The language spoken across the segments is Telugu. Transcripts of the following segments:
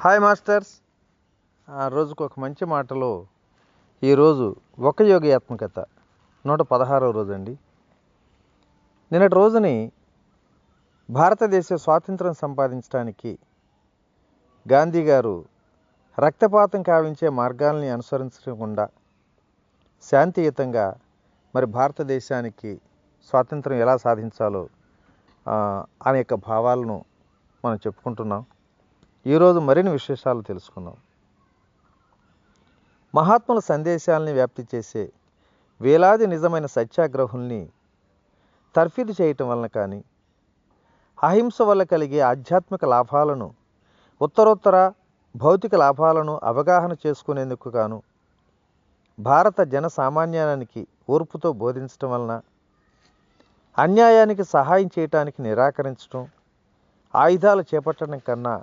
Hi masters. రోజుకు ఒక మంచి మాటలో ఈరోజు ఒక యోగాత్మకత 116వ రోజు అండి. నిన్నటి రోజుని భారతదేశ స్వాతంత్రం సంపాదించడానికి గాంధీ గారు రక్తపాతం కావించే మార్గాల్ని అనుసరించకుండా శాంతియుతంగా మరి భారతదేశానికి స్వాతంత్రం ఎలా సాధించాలో అనేక భావాలను మనం చెప్పుకుంటున్నాం. ఈరోజు మరిన్ని విశేషాలు తెలుసుకుందాం. మహాత్ముల సందేశాలని వ్యాప్తి చేసే వేలాది నిజమైన సత్యాగ్రహుల్ని తర్ఫీదు చేయటం వలన కానీ, అహింస వల్ల కలిగే ఆధ్యాత్మిక లాభాలను, ఉత్తరోత్తర భౌతిక లాభాలను అవగాహన చేసుకునేందుకు గాను భారత జన సామాన్యానికి ఓర్పుతో బోధించటం వలన, అన్యాయానికి సహాయం చేయటానికి నిరాకరించటం, ఆయుధాలు చేపట్టడం కన్నా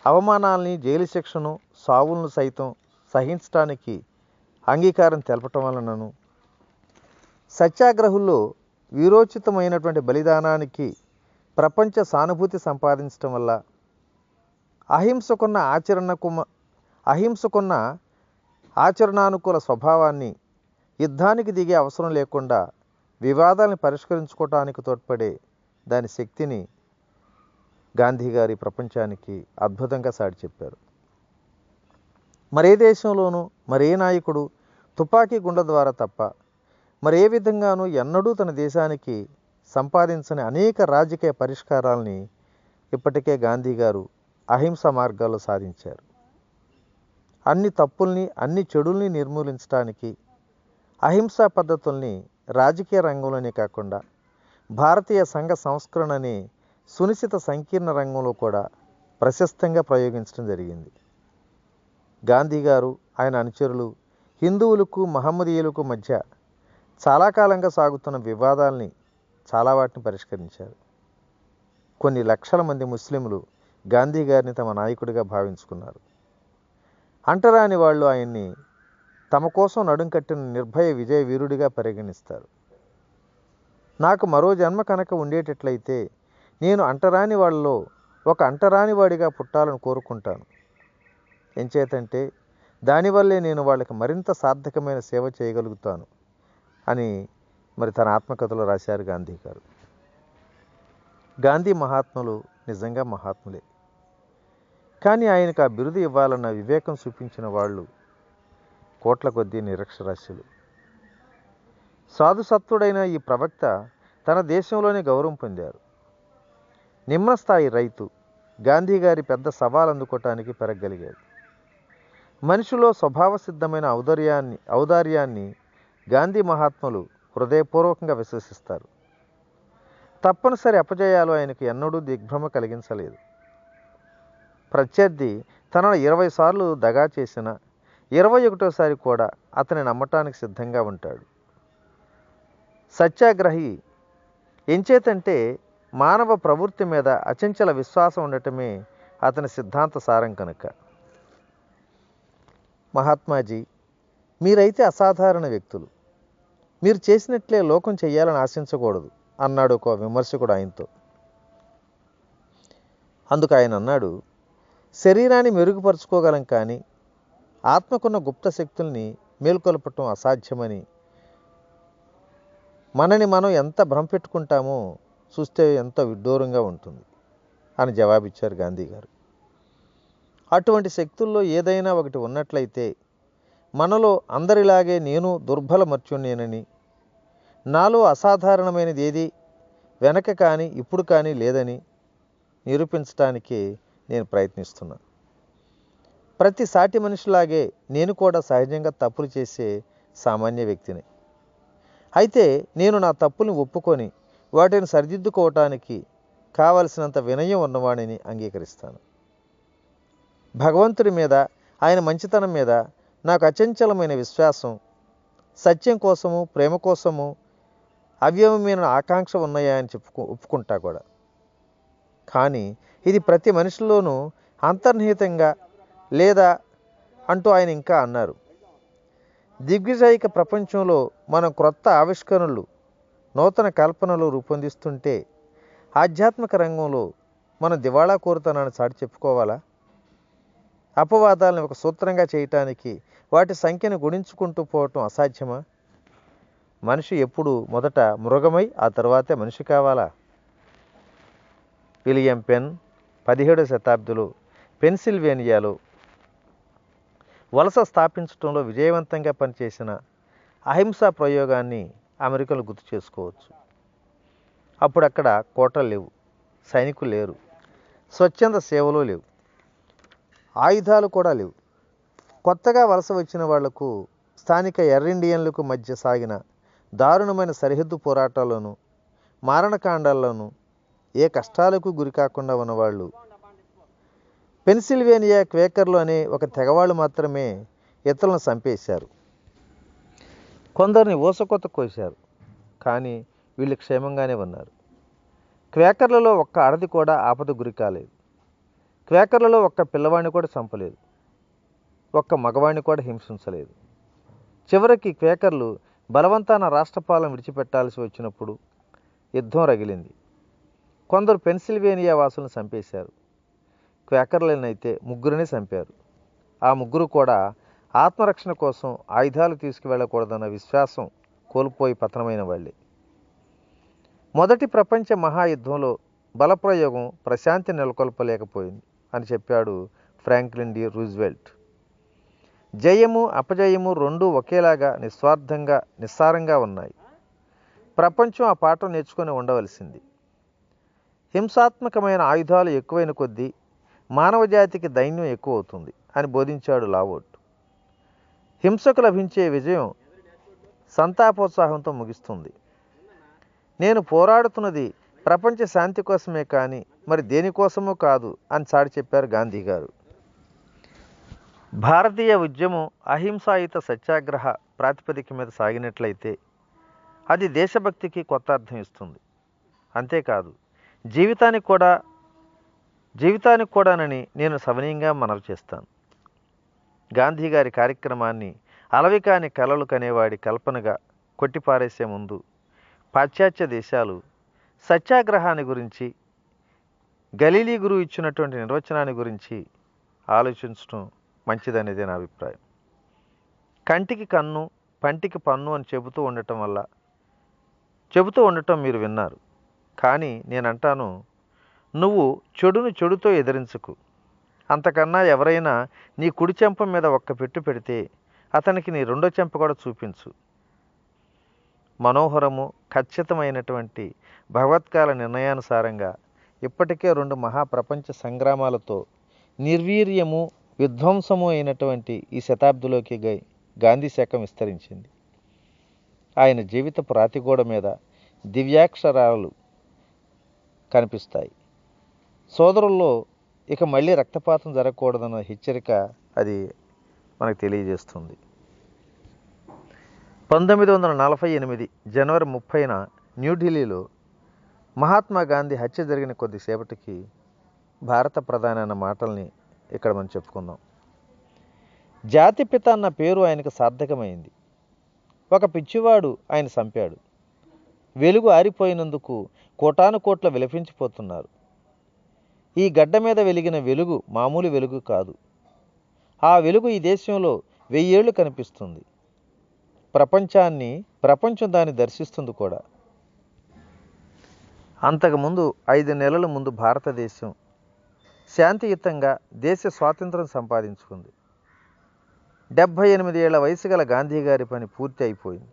అవమానాల్ని, జైలు శిక్షను, సావులను సైతం సహించటానికి అంగీకారం తెలపటం వలనను, సత్యాగ్రహుల్లో వీరోచితమైనటువంటి బలిదానానికి ప్రపంచ సానుభూతి సంపాదించటం వల్ల, అహింసకున్న ఆచరణానుకూల స్వభావాన్ని, యుద్ధానికి దిగే అవసరం లేకుండా వివాదాలను పరిష్కరించుకోవటానికి తోడ్పడే దాని శక్తిని గాంధీ గారి ప్రపంచానికి అద్భుతంగా సాటి చెప్పారు. మరే దేశంలోనూ మరే నాయకుడు తుపాకీ గుండ్ల ద్వారా తప్ప మరే విధంగానూ ఎన్నడూ తన దేశానికి సంపాదించని అనేక రాజకీయ పరిష్కారాలని ఇప్పటికే గాంధీ గారు అహింస మార్గాల్లో సాధించారు. అన్ని తప్పుల్ని, అన్ని చెడుల్ని నిర్మూలించడానికి అహింసా పద్ధతుల్ని రాజకీయ రంగంలోనే కాకుండా భారతీయ సంఘ సంస్కరణ అనే సునిశ్చిత సంకీర్ణ రంగంలో కూడా ప్రశస్తంగా ప్రయోగించడం జరిగింది. గాంధీ గారు, ఆయన అనుచరులు హిందువులకు, మహమ్మదీయులకు మధ్య చాలా కాలంగా సాగుతున్న వివాదాల్ని చాలా వాటిని పరిష్కరించారు. కొన్ని లక్షల మంది ముస్లింలు గాంధీ గారిని తమ నాయకుడిగా భావించుకున్నారు. అంటరాని వాళ్ళు ఆయన్ని తమ కోసం నడుం కట్టిన నిర్భయ విజయ వీరుడిగా పరిగణిస్తారు. నాకు మరో జన్మ కనుక ఉండేటట్లయితే నేను అంటరాని వాళ్ళలో ఒక అంటరాని వాడిగా పుట్టాలని కోరుకుంటాను. ఎంచేతంటే దానివల్లే నేను వాళ్ళకి మరింత సార్థకమైన సేవ చేయగలుగుతాను అని మరి తన ఆత్మకథలో రాశారు గాంధీ గారు. గాంధీ మహాత్ములు నిజంగా మహాత్ములే. కానీ ఆయనకు ఆ బిరుదు ఇవ్వాలన్న వివేకం చూపించిన వాళ్ళు కోట్ల కొద్దీ నిరక్షరాస్యులు. సాధుసత్వుడైన ఈ ప్రవక్త తన దేశంలోనే గౌరవం పొందారు. నిమ్న స్థాయి రైతు గాంధీ గారి పెద్ద సవాల్ అందుకోవటానికి పెరగలిగాడు. మనిషిలో స్వభావ సిద్ధమైన ఔదార్యాన్ని గాంధీ మహాత్ములు హృదయపూర్వకంగా విశ్వసిస్తారు. తప్పనిసరి అపజయాలు ఆయనకు ఎన్నడూ దిగ్భ్రమ కలిగించలేదు. ప్రత్యర్థి తనను 20 సార్లు దగా చేసిన 21వ కూడా అతని నమ్మటానికి సిద్ధంగా ఉంటాడు. సత్యాగ్రహి ఎంచేతంటే మానవ ప్రవృత్తి మీద అచంచల విశ్వాసం ఉండటమే అతని సిద్ధాంత సారం కనుక. మహాత్మాజీ, మీరైతే అసాధారణ వ్యక్తులు, మీరు చేసినట్లే లోకం చెయ్యాలని ఆశించకూడదు అన్నాడు ఒక విమర్శకుడు ఆయనతో. అందుకు ఆయన అన్నాడు, శరీరాన్ని మెరుగుపరుచుకోగలం కానీ ఆత్మకున్న గుప్త శక్తుల్ని మేల్కొల్పటం అసాధ్యమని, మనని మనం ఎంత భ్రమపెట్టుకుంటామో చూస్తే ఎంతో విడ్డూరంగా ఉంటుంది అని జవాబిచ్చారు గాంధీ గారు. అటువంటి శక్తుల్లో ఏదైనా ఒకటి ఉన్నట్లయితే మనలో అందరిలాగే నేను దుర్బల మర్చున్నేనని, నాలో అసాధారణమైనది ఏది వెనక కానీ ఇప్పుడు కానీ లేదని నిరూపించడానికి నేను ప్రయత్నిస్తున్నా. ప్రతి సాటి మనిషిలాగే నేను కూడా సహజంగా తప్పులు చేసే సామాన్య వ్యక్తిని. అయితే నేను నా తప్పుల్ని ఒప్పుకొని వాటిని సరిదిద్దుకోవటానికి కావలసినంత వినయం ఉన్నవాడిని అంగీకరిస్తాను. భగవంతుడి మీద, ఆయన మంచితనం మీద నాకు అచంచలమైన విశ్వాసం, సత్యం కోసము, ప్రేమ కోసము అవ్యయమైన ఆకాంక్ష ఉన్నాయా అని ఒప్పుకుంటా కూడా. కానీ ఇది ప్రతి మనిషిలోనూ అంతర్నిహితంగా లేదా అంటూ ఆయన ఇంకా అన్నారు. దిగ్విజయక ప్రపంచంలో మనం క్రొత్త ఆవిష్కరణలు, నూతన కల్పనలు రూపొందిస్తుంటే ఆధ్యాత్మిక రంగంలో మనం దివాళా కోరుతనాన్ని చాటి చెప్పుకోవాలా? అపవాదాలను ఒక సూత్రంగా చేయటానికి వాటి సంఖ్యను గుణించుకుంటూ పోవటం అసాధ్యమా? మనిషి ఎప్పుడు మొదట మృగమై ఆ తర్వాతే మనిషి కావాలా? విలియం పెన్ 17వ శతాబ్దిలో పెన్సిల్వేనియాలో వలస స్థాపించడంలో విజయవంతంగా పనిచేసిన అహింసా ప్రయోగాన్ని అమెరికన్లు గుర్తు చేసుకోవచ్చు. అప్పుడు అక్కడ కోటలు లేవు, సైనికులు లేరు, స్వచ్ఛంద సేవలు లేవు, ఆయుధాలు కూడా లేవు. కొత్తగా వలస వచ్చిన వాళ్లకు స్థానిక ఎర్రిండియన్లకు మధ్య సాగిన దారుణమైన సరిహద్దు పోరాటాల్లోనూ మారణకాండాల్లోనూ ఏ కష్టాలకు గురి కాకుండా ఉన్నవాళ్ళు పెన్సిల్వేనియా క్వేకర్లు అనే ఒక తెగవాళ్ళు మాత్రమే ఇతరులను చంపేశారు. కొందరిని ఊసకొత్త కోశారు, కానీ వీళ్ళు క్షేమంగానే ఉన్నారు. క్వేకర్లలో ఒక్క ఆడది కూడా ఆపద గురి కాలేదు. క్వేకర్లలో ఒక్క పిల్లవాడిని కూడా చంపలేదు, ఒక్క మగవాడిని కూడా హింసించలేదు. చివరికి క్వేకర్లు బలవంతాన రాష్ట్రపాలన విడిచిపెట్టాల్సి వచ్చినప్పుడు యుద్ధం రగిలింది. కొందరు పెన్సిల్వేనియా వాసులను చంపేశారు. క్వేకర్లనైతే ముగ్గురిని చంపారు. ఆ ముగ్గురు కూడా ఆత్మరక్షణ కోసం ఆయుధాలు తీసుకువెళ్ళకూడదన్న విశ్వాసం కోల్పోయి పతనమైన వాళ్ళే. మొదటి ప్రపంచ మహాయుద్ధంలో బలప్రయోగం ప్రశాంతి నెలకొల్పలేకపోయింది అని చెప్పాడు ఫ్రాంక్లిన్ డి రూజ్వెల్ట్. జయము అపజయము రెండూ ఒకేలాగా నిస్సారంగా ఉన్నాయి. ప్రపంచం ఆ పాఠం నేర్చుకొని ఉండవలసింది. హింసాత్మకమైన ఆయుధాలు ఎక్కువైన కొద్దీ మానవ జాతికి దైన్యం ఎక్కువ అవుతుంది అని బోధించాడు లావోట్. హింసకు లభించే విజయం సంతాపోత్సాహంతో ముగిస్తుంది. నేను పోరాడుతున్నది ప్రపంచ శాంతి కోసమే కానీ మరి దేనికోసమో కాదు అని చాటి చెప్పారు గాంధీ గారు. భారతీయ ఉద్యమం అహింసాయుత సత్యాగ్రహ ప్రాతిపదిక మీద సాగినట్లయితే అది దేశభక్తికి కొత్త అర్థం ఇస్తుంది. అంతేకాదు జీవితానికి కూడానని నేను సవినీయంగా మనవి చేస్తాను. గాంధీ గారి కార్యక్రమాన్ని అలవికాని కలలు కనేవాడి కల్పనగా కొట్టిపారేసే ముందు పాశ్చాత్య దేశాలు సత్యాగ్రహాన్ని గురించి, గలీలీ గురువు ఇచ్చినటువంటి నిర్వచనాన్ని గురించి ఆలోచించడం మంచిదనేదే నా అభిప్రాయం. కంటికి కన్ను, పంటికి పన్ను అని చెబుతూ ఉండటం మీరు విన్నారు. కానీ నేనంటాను, నువ్వు చెడును చెడుతో ఎదిరించకు. అంతకన్నా ఎవరైనా నీ కుడి చెంప మీద ఒక్క పెట్టు పెడితే అతనికి నీ రెండో చెంప కూడా చూపించు. మనోహరము ఖచ్చితమైనటువంటి భగవత్కాల నిర్ణయానుసారంగా ఇప్పటికే 2 మహాప్రపంచ సంగ్రామాలతో నిర్వీర్యము విధ్వంసము అయినటువంటి ఈ శతాబ్దిలోకి గాంధీ శకం విస్తరించింది. ఆయన జీవితపు రాతిగోడ మీద దివ్యాక్షరాలు కనిపిస్తాయి. సోదరుల్లో ఇక మళ్ళీ రక్తపాతం జరగకూడదన్న హెచ్చరిక అది మనకు తెలియజేస్తుంది. 1948 జనవరి 30న న్యూఢిల్లీలో మహాత్మా గాంధీ హత్య జరిగిన కొద్దిసేపటికి భారత ప్రధాని అన్న మాటల్ని ఇక్కడ మనం చెప్పుకుందాం. జాతిపిత అన్న పేరు ఆయనకు సార్థకమైంది. ఒక పిచ్చివాడు ఆయన చంపాడు. వెలుగు ఆరిపోయినందుకు కోటానుకోట్ల విలపించిపోతున్నారు. ఈ గడ్డ మీద వెలిగిన వెలుగు మామూలు వెలుగు కాదు. ఆ వెలుగు ఈ దేశంలో 1000 ఏళ్ళు కనిపిస్తుంది. ప్రపంచం దాన్ని దర్శిస్తుంది కూడా. అంతకుముందు 5 నెలల ముందు భారతదేశం శాంతియుతంగా దేశ స్వాతంత్రం సంపాదించుకుంది. 78 ఏళ్ల వయసు గల గాంధీ గారి పని పూర్తి అయిపోయింది.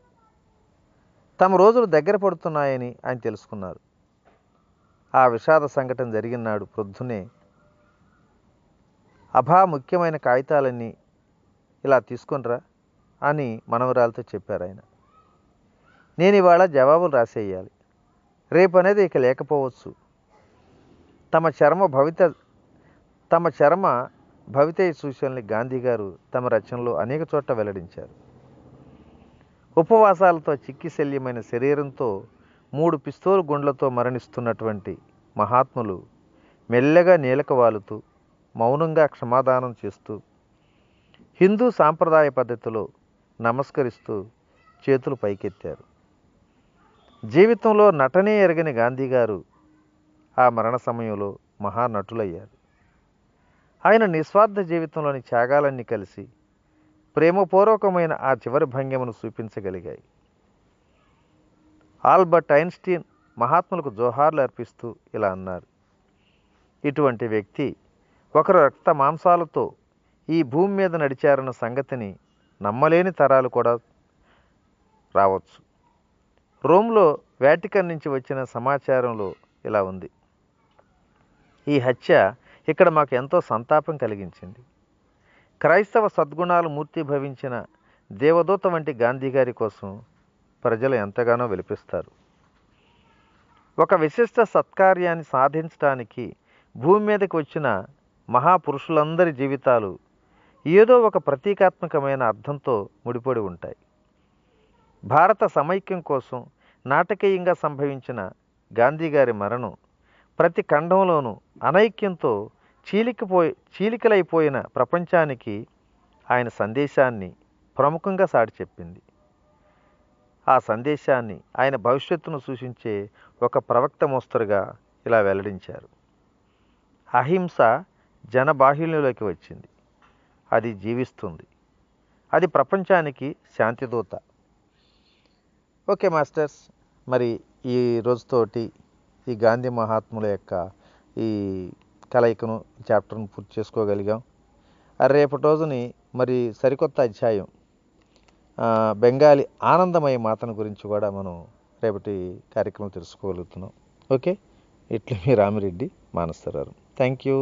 తమ రోజులు దగ్గర పడుతున్నాయని ఆయన తెలుసుకున్నారు. ఆ విషాద సంఘటన జరిగిన నాడు ప్రొద్దునే ముఖ్యమైన కాగితాలన్నీ ఇలా తీసుకొనిరా అని మనవరాలతో చెప్పారు ఆయన. నేను ఇవాళ జవాబులు రాసేయాలి, రేపు అనేది ఇక లేకపోవచ్చు. తమ చరమ భవితయ సూచనల్ని గాంధీ గారు తమ రచనలో అనేక చోట్ల వెల్లడించారు. ఉపవాసాలతో చిక్కిశల్యమైన శరీరంతో 3 పిస్తోలు గుండ్లతో మరణిస్తున్నటువంటి మహాత్ములు మెల్లగా నేలకు వాలుతూ మౌనంగా క్షమాదానం చేస్తూ హిందూ సాంప్రదాయ పద్ధతిలో నమస్కరిస్తూ చేతులు పైకెత్తారు. జీవితంలో నటనే ఎరగని గాంధీ గారు ఆ మరణ సమయంలో మహానటులయ్యారు. ఆయన నిస్వార్థ జీవితంలోని త్యాగాలన్నీ కలిసి ప్రేమపూర్వకమైన ఆ చివరి భంగిమను చూపించగలిగాయి. ఆల్బర్ట్ ఐన్స్టీన్ మహాత్ములకు జోహార్లు అర్పిస్తూ ఇలా అన్నారు: ఇటువంటి వ్యక్తి ఒకరు రక్త మాంసాలతో ఈ భూమి మీద నడిచారన్న సంగతిని నమ్మలేని తరాలు కూడా రావచ్చు. రోమ్లో వాటికన్ నుంచి వచ్చిన సమాచారంలో ఇలా ఉంది: ఈ హత్య ఇక్కడ మాకు ఎంతో సంతాపం కలిగించింది. క్రైస్తవ సద్గుణాలు మూర్తిభవించిన దేవదూత వంటి గాంధీ గారి కోసం ప్రజలు ఎంతగానో విలపిస్తారు. ఒక విశిష్ట సత్కార్యాన్ని సాధించడానికి భూమి మీదకి వచ్చిన మహాపురుషులందరి జీవితాలు ఏదో ఒక ప్రతీకాత్మకమైన అర్థంతో ముడిపడి ఉంటాయి. భారత సమైక్యం కోసం నాటకీయంగా సంభవించిన గాంధీ గారి మరణం ప్రతి ఖండంలోనూ అనైక్యంతో చీలికలైపోయిన ప్రపంచానికి ఆయన సందేశాన్ని ప్రముఖంగా సాటి చెప్పింది. ఆ సందేశాన్ని ఆయన భవిష్యత్తును సూచించే ఒక ప్రవక్త మోస్తరుగా ఇలా వెల్లడించారు: అహింస జనబాహుల్యంలోకి వచ్చింది, అది జీవిస్తుంది, అది ప్రపంచానికి శాంతిదూత. ఓకే మాస్టర్స్, మరి ఈ రోజుతోటి ఈ గాంధీ మహాత్ముల యొక్క ఈ కలయికను చాప్టర్ను పూర్తి చేసుకోగలిగాం. రేపటి రోజుని మరి సరికొత్త అధ్యాయం బెంగాలీ ఆనందమయ మాతను గురించి కూడా మనం రేపటి కార్యక్రమం తెలుసుకోగలుగుతున్నాం. ఓకే, ఇట్లా మీ రామిరెడ్డి మానసరావు. Thank you.